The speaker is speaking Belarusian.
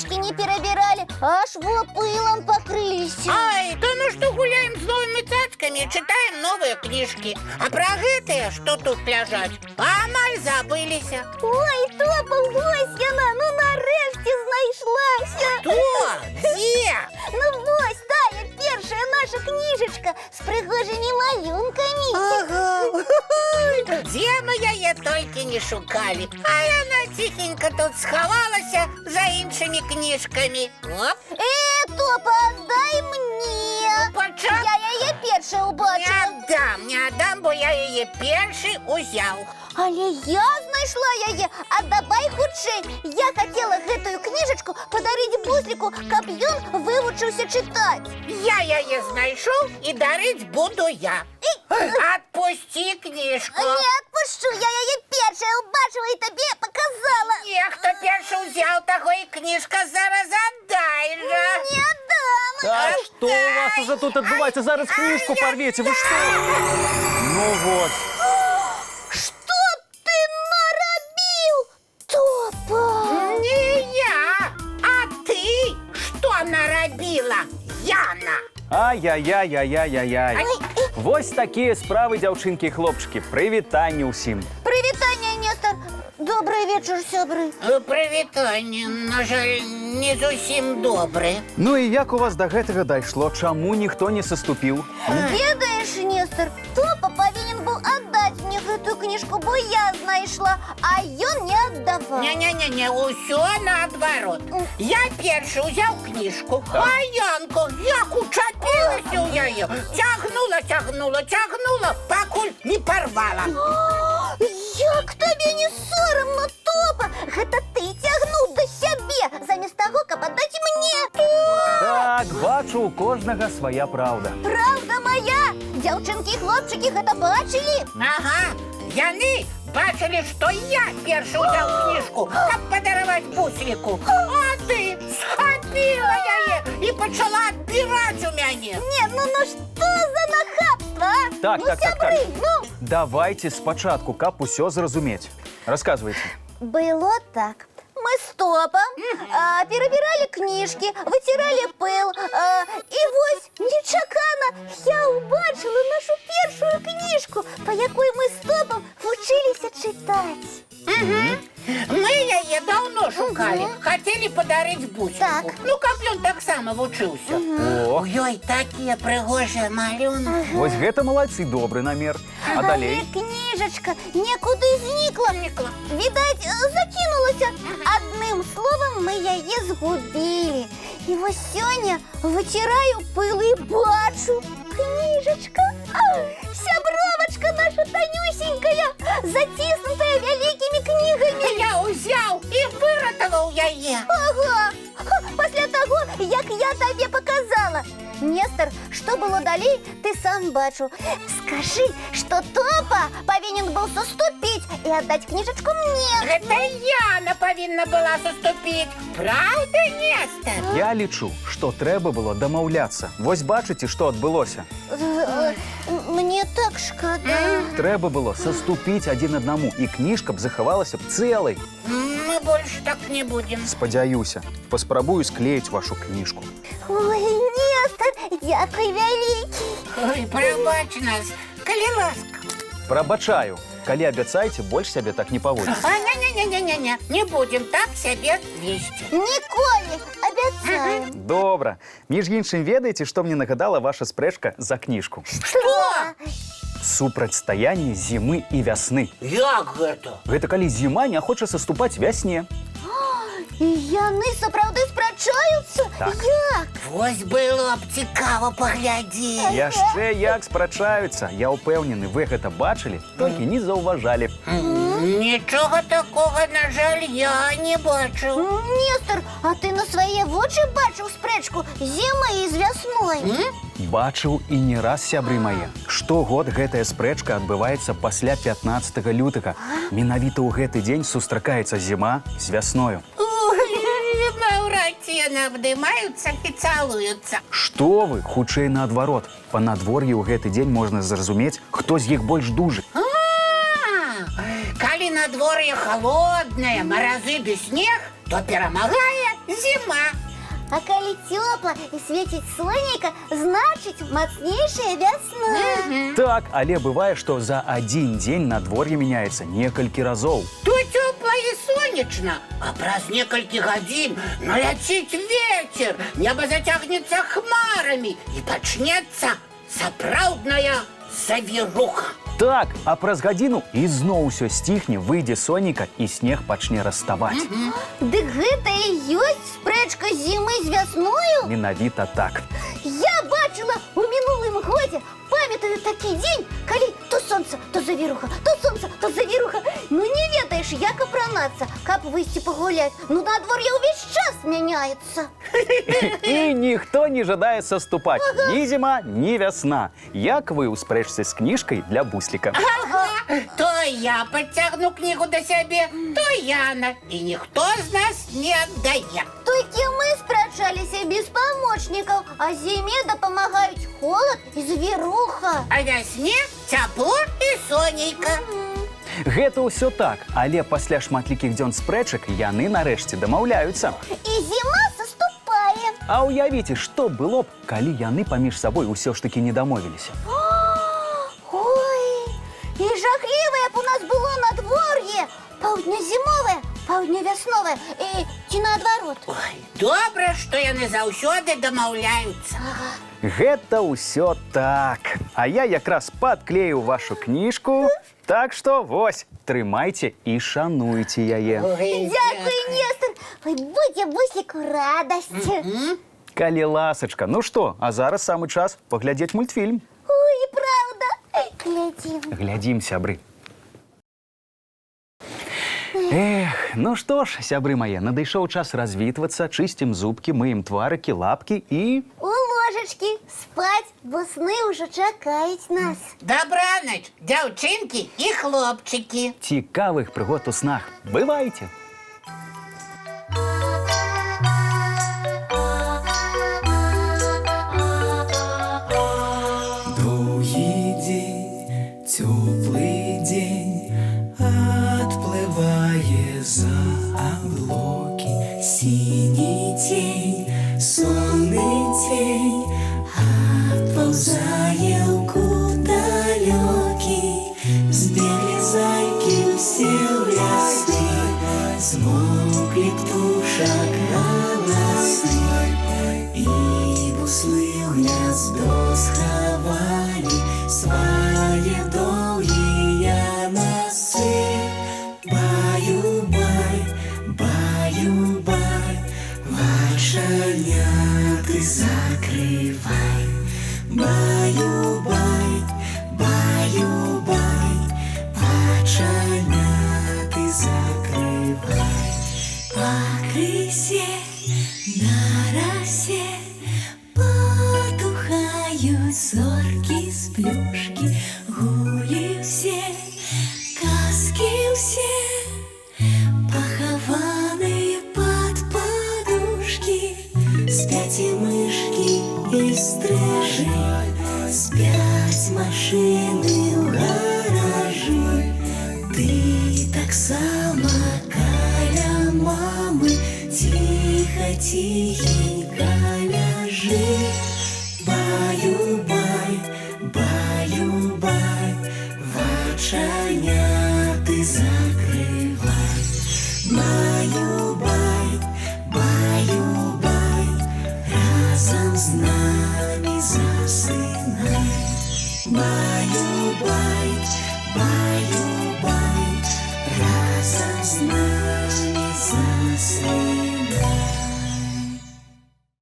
книжки не перебирали, аж во пылом покрылись. Ай, да ну что гуляем с новыми цацками, читаем новые книжки. А про гэтые, что тут ляжать, амаль забылись. Ой, Топа, вось яна, ну нарэшце знайшлася. Кто? Где? Ну вось, тая першая наша книжечка с прыгожими малюнками. Ага. Где мы яе толькі не шукали. А яна тихенько тут сховалася за іншими книжками. Оп. Топа, отдай мне. Почав? Я яе першая убачила. Не отдам, бо я яе перший узял. Але я знайшла яе, аддавай хутчэй. Я хотела гэтую книжечку подарить Буслику, каб ён вывучыўся читать. Я яе знайшоў і дарыць буду я. Отпусти книжку. Не отпущу, я яе першая убачила и тебе показала. Хто перший узял, таго і книжка зараз отдай же. Не отдам. А что у вас уже тут отбывается? Зараз книжку порвете, вы что? Ну вот. Что ты наробил, Топа? Не я, а ты что наробила, Яна? Ай-яй-яй-яй-яй-яй. Вось такія справы, дзяўчынкі і хлопчыкі. Прывітанне ўсім. Привитание, Нестор. Добрый вечер, сябры. Прывітанне, на жаль, не зусім добры. Ну і як у вас да гэтага дайшло? Чаму ніхто не саступіў? Ведаешь, Нестор, Топа повинен был отдать мне эту книжку, бо я знайшла, а ён не отдавал. Не, усё наадварот. Я перший узял книжку, а Янка як учапілася ў яе. Тягнула, пакуль не порвала. Як табе не соромно, Топа? Гэта ты цягнуў да сябе, замест таго, каб аддаць мне. Так, бачу, у кожнага свая праўда. Правда моя? Дзяўчынкі і хлопчыкі гэта бачылі? Ага, яны бачили, что я перший взял книжку, как подаровать Буслику. А ты схопила яе и начала отбирать у меня. Не, ну что за нахабство, а? Так, ну, так, сябры, так. ну. Давайте спачатку, каб усё зразумець. Расказвайце. Было так. Мы с Топом перебирали книжки, вытирали пыл. И вось, нечакана, я убачила нашу першую книжку, по якой мы с Топом вучилися читать. Мы яе давно шукали, хотели подарить Буслику. Так. Ну, как он так само вучился. О, Ой, такие пригожие малюнки. вось гэта малайцы, добры намер. А далей? Книжечка некуда зникла. Видать, закинулася. Одним словом, мы яе згубили. И вот сёння вытираю пыл и бачу. Книжечка, сябровочка наша тонюсенькая, затиснутая великими книгами. Я узял и выратовал яе. Ага, пасля того, як я тебе показала. Нестор, что было далей, ты сам бачу. Скажи, что Топа повинен был соступить и отдать книжечку мне. Это Яна повинна была соступить. Правда, Нестор? Я лічу, што трэба было дамаўляцца. Вось бачыце, што адбылося. Мне так шкода. Трэба было саступіць адзін аднаму, і кніжка б захавалася б цэлай. Мы больше так не будем. Спадзяюся, паспрабую склеіць вашу кніжку. Ой, Нестор, дякуй вялікі. Ой, прабач нас, калі ласка. Прабачаю, калі абяцаеце, больш сябе так не паводзіць. Не будем так себе вести. Ніколі, обяцаю. Добра. Між іншым, ведаеце, што мне нагадала ваша спрэчка за кніжку? Что? Супрацьстаянне зімы і вясны. Як гэта? Гэта калі зіма не хоча саступаць вясне. І яны сапраўды спрачаюцца? Так. Як? Вось было б цікава паглядзець. Яшчэ як спрачаюцца. Я ўпэўнены, вы гэта бачылі, толькі не заўважалі. Нічога такога, на жаль, я не бачыў. Нестор, а ты на свае вочы бачыў спрэчку зімы з вясной? Бачыў і не раз, сябры мае. Штогод гэтая спрэчка адбываецца пасля 15 лютага. Менавіта ў гэты дзень сустракаецца зіма з вясною. Наўрад ці яны абдымаюцца і цалуюцца. Што вы, хутчэй наадварот. Па надвор'і ў гэты дзень можна зразумець, хто з іх больш дужы. Калі надвор'е халоднае, маразы ды снег, то перамагае зима. А калі цёпла і свеціць сонейка, значыць мацнейшая вясна. Так, але бывае, што за адзін дзень надвор'е мяняецца некалькі разоў. То тепло и солнечно, а праз некалькі гадзін наляціць ветер, небо затягнецца хмарамі і пачнецца сапраўдная завіруха. Так, а праз гадзіну ізноў усё сціхне, выйдзе сонейка і снег пачне раставаць. Дык гэта і ёсць спрэчка зімы з вясною? Менавіта так. Я бачыла у мінулым годзе, памятаю такі дзень, калі то сонца, то завіруха, то сонца, то завіруха. Ну не ведаеш, як апранацца, каб выйсці пагуляць. Ну надвор'е ўвесь час мяняецца. І ніхто не жадае саступаць. Ні зіма, ні вясна. Як вы ў спрэчцы з кніжкай для бусліка. То я подтягну книгу до себе, то Яна, и никто из нас не отдает. Толькі мы спрачаліся без памочнікаў, а зіме дапамагаюць холад і завіруха. А весне тепло и сонейка. Гэта ўсё так, але пасля шматлікіх дзён спрэчак яны нарэшце дамаўляюцца. І зіма саступае. А ўявіце, што было б, калі яны паміж сабой ўсё ж такі не дамовіліся. Ой, і жахлівае б у нас было надвор'е. Паўднязімовае, паўднявясновае і ці наадварот. Ой, добре, что яны заўсёды дамаўляюцца. Гэта ўсё так. А я якраз падклею вашу кніжку. Так што вось, трымайце і шануйце яе. Ой, Дзякуй, Нестор. Ой, будзе бусліку радасць. Калі ласачка, ну што, а зараз самы час паглядзець мультфільм. Ой, правда. Глядзім. Глядзім, сябры. Эх, ну што ж, сябры мае, надышоў час развітвацца, чысцім зубкі, мыем тварыкі, лапкі і... У ложачкі спаць, бо сны ўжо чакаюць нас. Добраноч, дзяўчынкі і хлопчыкі. Цікавых прыгод у снах. Бывайце! Доўгі дзень, цёплы дзень, адплывае за аблокі. Сіні цень, сонны цень, адпаўзае ў кут далёкі. Збеглі зайкі ўсе ў лясы, змоўклі птушак галасы, і буслы ў гняздо схавалі свае доўгія носы. Баю-бай, баю-бай, вачаняты закрывай. Баю-бай, баю-бай, вачаняты закрывай. Пакрысе на расе потухаюць зоркі з плюшкі. Гулі ўсе, казкі ўсе, пахаваныя пад падушкі. Спяць і мышкі і стрыжы, спяць машыны ў гаражы. Ты таксама каля мамы ціха-ціхенька ляжы. Баю-бай, баю-бай, вачаняты закрывай. Баю-бай, баю-бай, разам з намі засынай. Баю-бай, баю-бай, разам з намі засынай.